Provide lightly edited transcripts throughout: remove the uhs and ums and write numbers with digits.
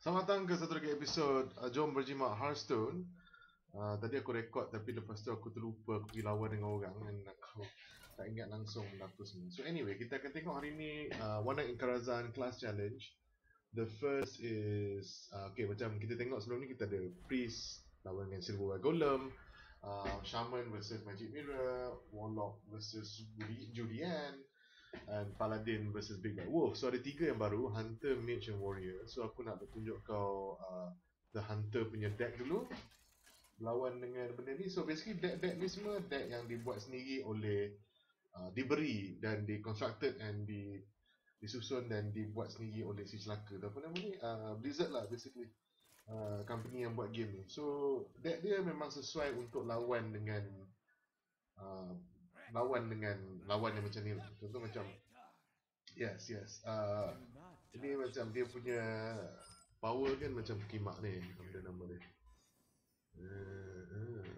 Selamat datang ke satu lagi episod Jom Berjimat Hearthstone. Tadi aku rekod tapi lepas tu aku terlupa aku pergi lawan dengan orang dan aku tak ingat langsung benda apa semua. So anyway, kita akan tengok hari ni One Night in Karazhan Class Challenge. The first is okay, macam kita tengok sebelum ni kita ada Priest lawan dengan Silver White Golem, Shaman versus Magic Mirror, Warlock versus Julian, and Paladin versus Big Bad Wolf. So ada 3 yang baru, Hunter, Mage and Warrior. So aku nak tunjuk kau the Hunter punya deck dulu lawan dengan benda ni. So basically deck ni semua deck yang dibuat sendiri oleh diberi dan constructed and disusun dan dibuat sendiri oleh si celaka apa nama ni, Blizzard lah basically, company yang buat game ni. So deck dia memang sesuai untuk lawan dengan lawan yang macam ni. Contoh macam yes ini macam dia punya power kan macam kimak ni, apa nama dia,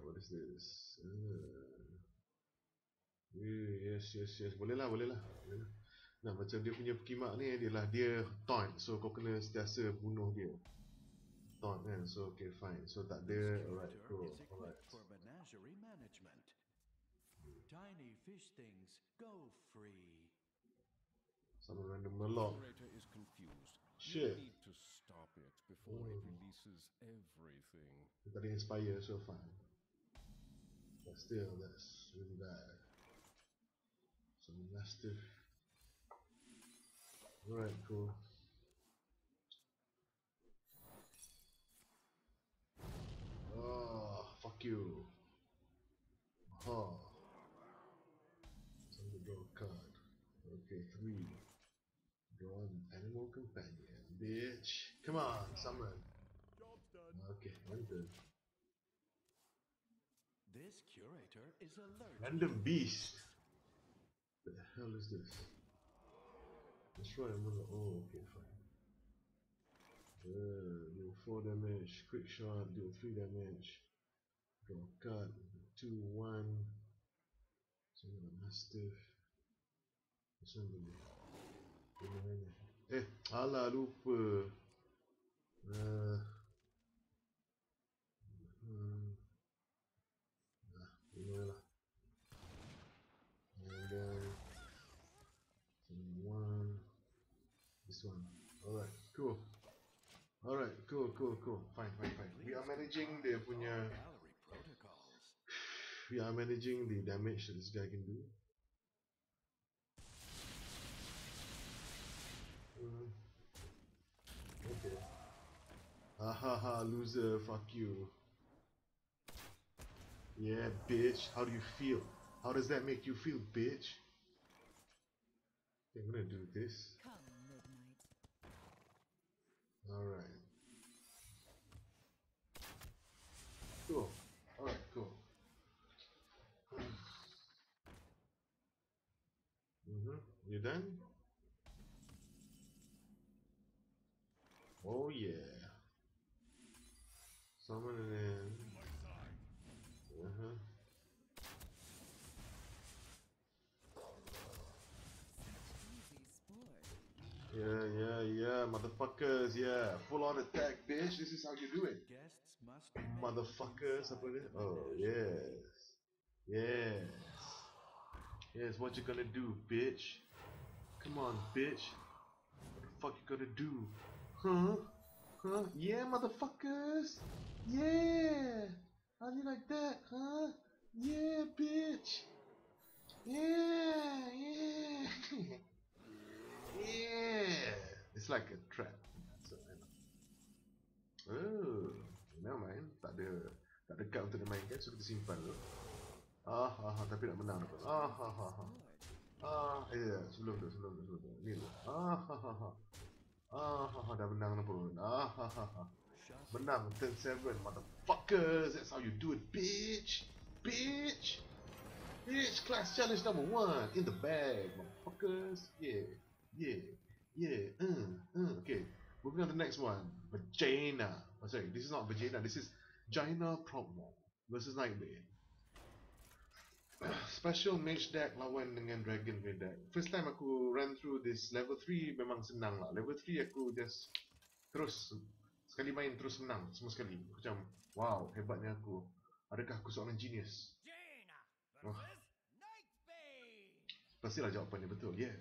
what is this, yes, boleh lah. Nah, macam dia punya kimak ni dia taunt, so kau kena sentiasa bunuh dia, taunt kan. So okay fine, so tak ada. Alright, cool. Alright, tiny fish things go free. Some random Murloc. Is confused. Shit. You need to stop it before it releases everything. Tadi inspire so far, but still that's really bad. Some mastiff. Alright, cool. Oh, fuck you. Some draw a card. Okay, 3. Draw an animal companion. Bitch. Come on, summon. Okay, one turn. This curator is allergic. Random beast. What the hell is this? Destroy another. Oh, okay, fine. Deal 4 damage. Quick shot. Deal 3 damage. Draw a card. 2-1. So I'm gonna mastiff. This one will be. Alah, lupa. Inilah. And then one. This one. Alright, cool. Fine. We are managing the punya. We are managing the damage that this guy can do. Okay. Ahaha, loser, fuck you. Yeah, bitch. How do you feel? How does that make you feel, bitch? Okay, I'm gonna do this. Come, midnight. Alright. Cool. Alright, cool. You done? Oh yeah. Summon it in. Yeah, motherfuckers, yeah. Full on attack, bitch. This is how you do it. Guests must Motherfuckers, oh, yes, what you gonna do, bitch? Come on, bitch. What the fuck you gonna do? Huh? Yeah, motherfuckers. Yeah. How do you like that, huh? Yeah, bitch. Yeah. Yeah. It's like a trap. So, never mind. Tak ada card untuk dimainkan, so kita simpan dulu. Tapi nak menang apa? Sebelum tu. Ni dulu. Dah menang pun. Menang turn 7, motherfuckers. That's how you do it, bitch. Bitch, class challenge number 1 in the bag, motherfuckers. Yeah. Okay, moving on to the next one. Vagina. Oh, sorry, this is not Vagina. This is Jaina Promo versus Nightmare. Special mage deck lawan dengan dragon deck. First time aku run through this level 3 memang senang lah. Level 3 aku just terus Sekali main terus menang semua sekali. Macam, wow, hebatnya aku. Adakah aku seorang genius? Wah, pastilah jawapannya betul. Yeah.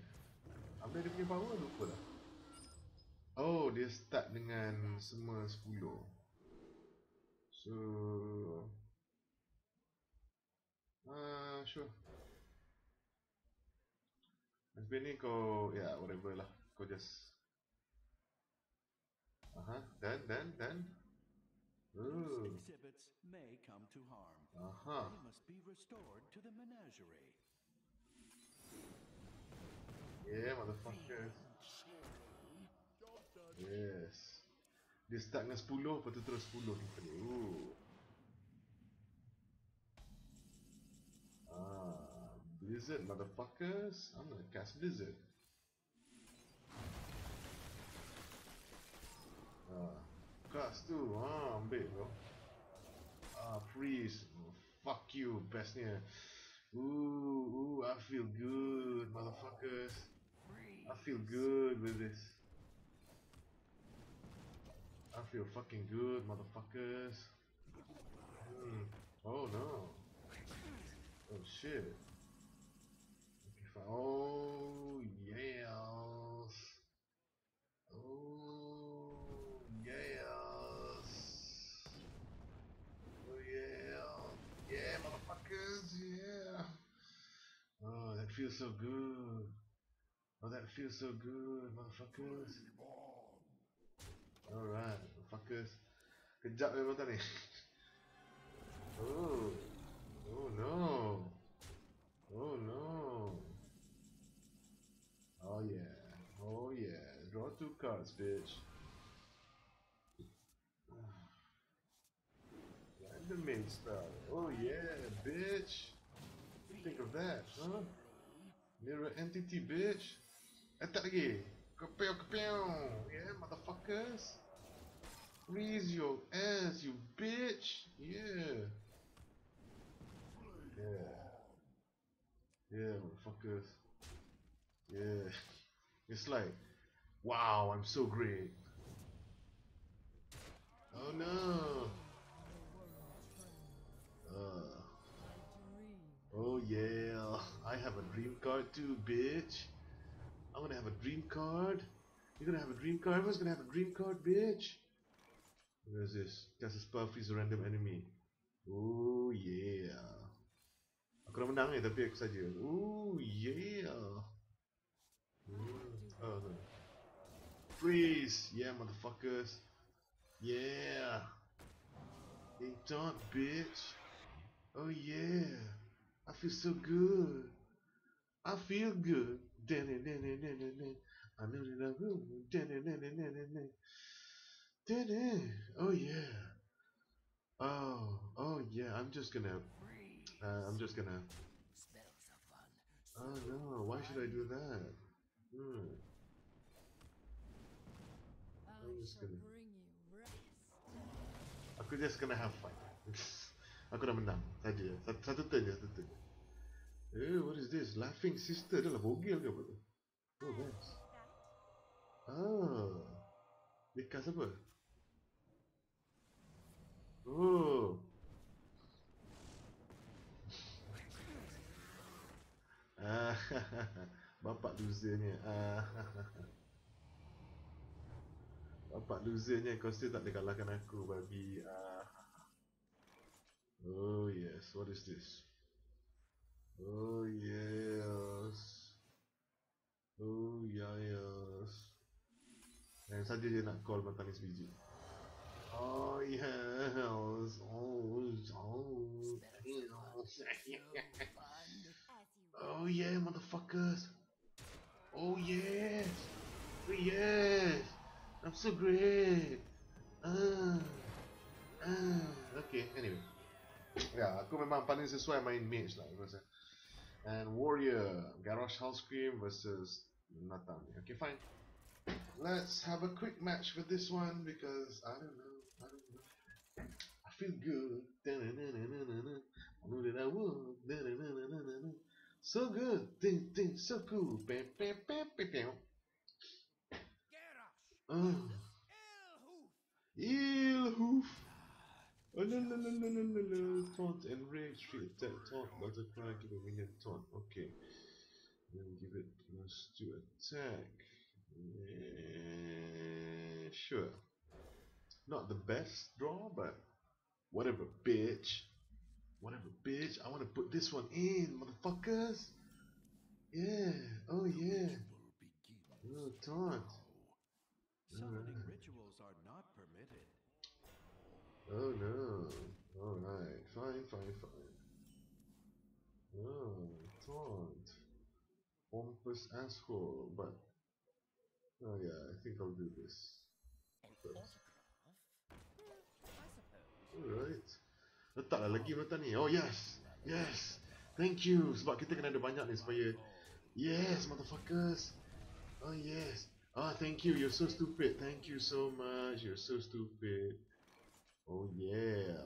Apa dia punya power? Lupa lah. Oh, dia start dengan semua 10. So, sure. Sebenarnya ni kau, ya, whatever lah. Kau just dan These exhibits may come to harm. Aha. They must be restored to the menagerie. Yeah, motherfuckers. Yes. Dia start dengan 10, lepas tu terus 10 kita ni. Blizzard, motherfuckers. I'm gonna cast Blizzard. Cast tu, ambil bro. Freeze. Fuck you, bestnya. Ooh, I feel good, motherfuckers. I feel good with this. I feel fucking good, motherfuckers. Oh no. Oh shit. Okay, fine. Oh yes. Oh yes. Oh yeah. Yeah, motherfuckers. Yeah. Oh, that feels so good. Oh, that feels so good, motherfuckers. Alright, motherfuckers. Kejap je mata ni. Oh. Oh no. Oh no. Oh yeah. Oh yeah. Draw 2 cards, bitch. Random main spell. Oh yeah, bitch. Think of that, huh? Mirror entity, bitch. Attack lagi. Kapew kapew. Yeah, motherfuckers. Freeze your ass, you bitch. Yeah. Yeah. Yeah, motherfuckers. Yeah. It's like, wow, I'm so great. Oh no. Oh yeah. I have a dream card too, bitch. I'm gonna have a dream card. You're gonna have a dream card. Everyone's gonna have a dream card, bitch. What is this? Cast a spell, freeze a random enemy. Oh yeah. Aku dah menang ni tapi aku saja. Oh yeah. Oh no. Freeze! Yeah, motherfuckers. Yeah. Don't, bitch. Oh yeah. I feel so good. I feel good. I know that I will. Oh yeah. Oh yeah. I'm just gonna. Oh no. Why should I do that? Aku just gonna have fun. Aku dah menang saja. Satu turn je, satu turn. What is this? Laughing sister. Dia lah bogel ke apa tu? Oh, nice. Dia cast apa? Oh. Bapak losernya. Bapak losernya, kau still tak boleh kalahkan aku, babi. Oh yes, what is this? Oh yes. Oh yes. Yang saja dia nak call Matanis biji. Oh yes. Oh yeah, motherfuckers. Oh yes. Oh yes. I'm so great. Okay, anyway. Ya, aku memang paling sesuai main mage lah aku rasa. And warrior, Garrosh Hellscream versus Natami. Okay, fine. Let's have a quick match with this one because I don't know. I feel good. I know that I will. So good. So cool. Eel hoof. Oh, no, no, no, no, no, no, no. Taunt, enrage, free attack, taunt, multiply, give a minion taunt. Okay. Then give it plus 2 attack. Yeah, sure. Not the best draw, but whatever, bitch. Whatever, bitch. I want to put this one in, motherfuckers. Yeah. Oh, yeah. Oh, taunt. Summoning Alright. rituals are not permitted. Oh, no. Alright. Fine, fine, fine. Oh, taunt. Pompous asshole, but... Oh, yeah, I think I'll do this first. Alright. Letaklah lagi mata ni. Oh, yes. Yes. Thank you. Sebab kita kena ada banyak ni supaya... Yes, motherfuckers. Oh, yes. Ah, thank you. You're so stupid. Thank you so much. You're so stupid. Oh, yeah.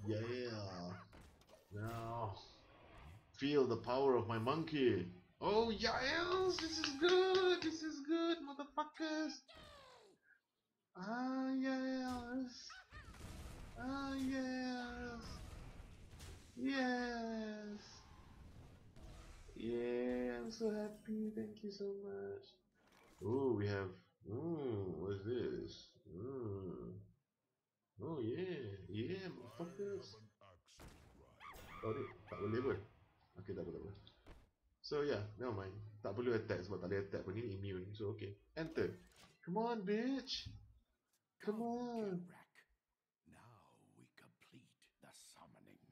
Yeah. Now, feel the power of my monkey. Oh, yes. This is good. This is good, motherfuckers. Ah, yes. Ah, yes. Yes. Yeah, I'm so happy. Thank you so much. Oh, we have. What's this? Oh, yeah. Yeah, motherfuckers. Oh, ni tak boleh pun. Okay, tak apa, tak apa. So, yeah, never mind. Tak perlu attack sebab tak boleh attack pun. Ini immune. So, okay. Enter. Come on, bitch. Come on. Now we complete the summoning.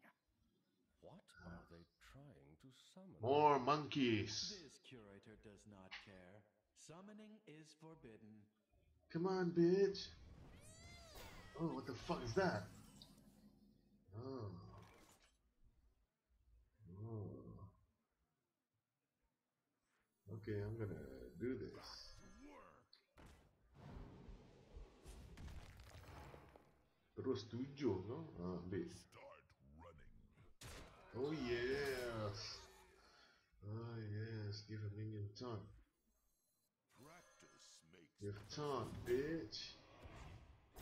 What are they trying to summon? More monkeys. This curator does not care. Summoning is forbidden. Come on, bitch. Oh, what the fuck is that? Oh. Oh. Okay, I'm gonna do this. Terus 7 no? Ambil. Oh yes. Oh yes, give a minion taunt. Give taunt, bitch.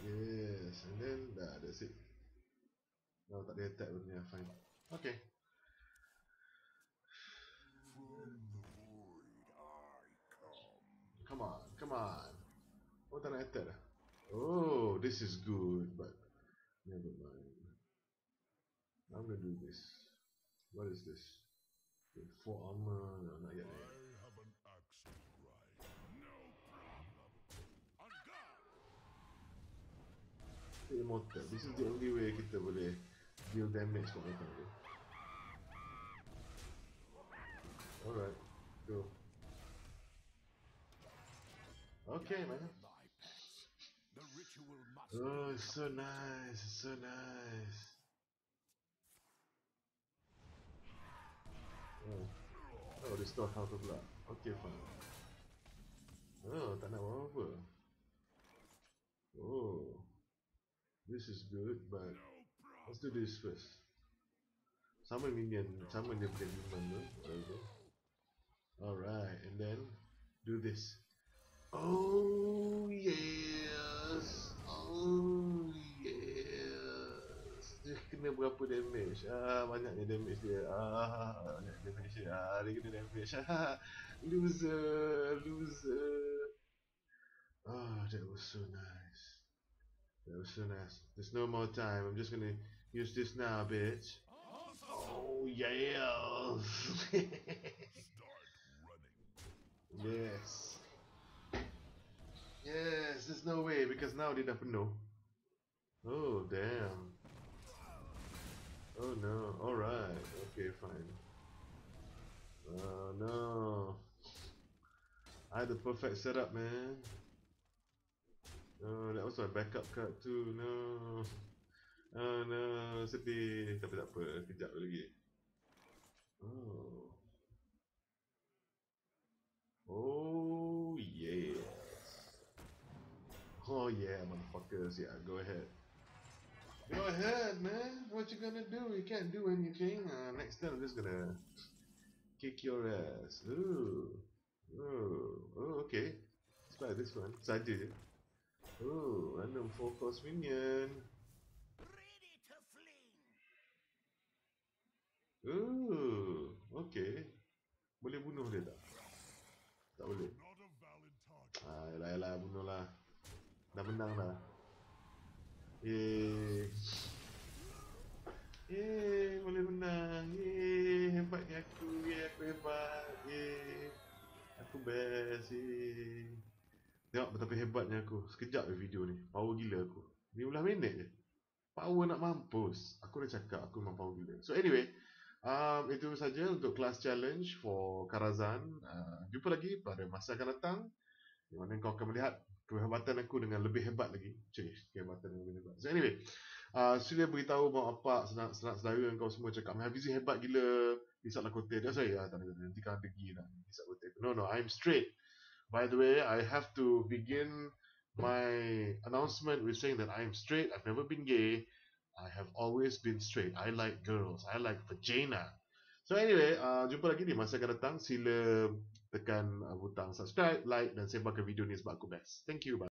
Yes, and then that's it. No, tak ada attack pun ya, fine. Okay. Come on, come on. Oh, tak nak attack dah. Oh, this is good, but never mind. I'm gonna do this. What is this? 4 armor, no, not yet. Immortal. This is the only way kita boleh deal damage kat mereka ni. Alright, go. Okay, man. Oh, it's so nice, it's so nice. Oh, restore health pula. Okay, fine. Oh, tak nak apa-apa. Oh, this is good, but let's do this first. Summon minion, summon dia punya demon tu, whatever. Alright, and then do this. Oh yes, oh yes. Dia kena berapa damage? Banyaknya damage dia. Banyak damage dia. Dia kena damage. Loser, loser. That was so nice. That was so nice. There's no more time. I'm just gonna use this now, bitch. Oh yes. Yes. Yes, there's no way because now they don't know. Oh damn. Oh no. Alright. Okay, fine. Oh no. I had the perfect setup, man. Oh, that was my backup card too. No. Oh no, sedih. Tapi tak apa, kejap lagi. Oh. Oh yeah. Oh yeah, motherfuckers. Yeah, go ahead. Go ahead, man. What you gonna do? You can't do anything. Next time I'm just gonna kick your ass. Ooh. Oh, okay. Let's try this one. Saja. Oh, random 4 cost minion. Ready to fling. Oh, okay. Boleh bunuh dia tak? Tak boleh. Yalah, yalah, bunuh lah. Dah menang dah. Yeay. Yeay, boleh menang. Yeay, hebatnya aku. Yeay, aku hebat. Yeay. Aku best. Yeay. Tengok betapa hebatnya aku. Sekejap je video ni. Power gila aku. 15 minit je. Power nak mampus. Aku dah cakap aku memang power gila. So anyway, itu saja untuk kelas challenge for Karazhan. Jumpa lagi pada masa akan datang di mana kau akan melihat kehebatan aku dengan lebih hebat lagi. Kehebatan yang lebih hebat. So anyway, sila beritahu mak bapak, saudara kau semua cakap Hafizi hebat gila. Isap lah kote. Dia saya tak ada. Nanti kau degi lah. Isap kote. No, I'm straight. By the way, I have to begin my announcement with saying that I am straight. I've never been gay. I have always been straight. I like girls. I like vagina. So anyway, jumpa lagi di masa akan datang. Sila tekan butang subscribe, like dan sebarkan video ni sebab aku best. Thank you. Bye.